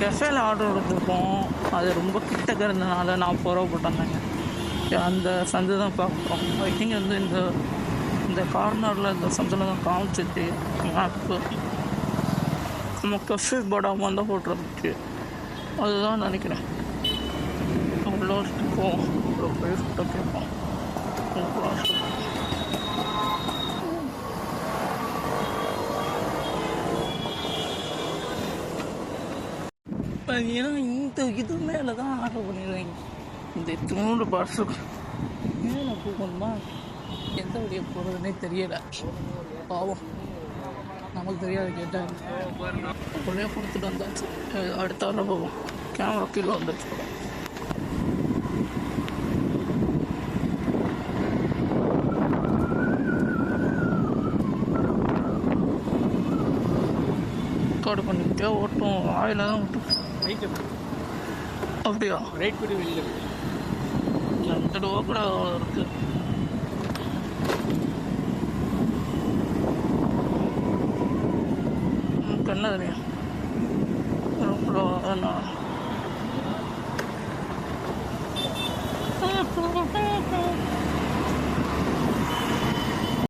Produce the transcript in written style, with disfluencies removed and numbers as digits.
கெஃபேல order கொடுத்துருக்கோம். அது ரொம்ப கிட்டக்க இருந்தனால 40 ரூபா போட்டிருந்தாங்க. அந்த சந்து தான் பார்க்குறோம். ஐ திங்க் வந்து இந்த கார்னரில் இந்த சந்தில் தான் காமிச்சிச்சு மேப்பு. நம்ம கெஃபே படாமல் தான் போட்டுருந்துச்சு. அதுதான் நினைக்கிறேன். அவ்வளோ போவோம். அவ்வளோ போய் ஃபோட்டோ கேட்போம். ஏன்னா இந்த இது மேலே தான் ஆர்டர் பண்ணிடுவாங்க. இந்த இத்தனோண்டு பார்சல் மேலே போகணுமா, எந்த வழியை போகிறதுனே தெரியலை. பாவம், நமக்கு தெரியாது. கேட்டாங்க உடனே கொடுத்துட்டு வந்தாச்சு. அடுத்த வர போவோம். கேமரா கீழே வந்துச்சு. ரெக்கார்டு பண்ணிக்கிட்டே ஓட்டும். ஆயில தான் ஓட்டும். அப்படியா? ரைட் போய்ட்டு வெளியில் 2 ரூபா கூட இருக்கு. என்னது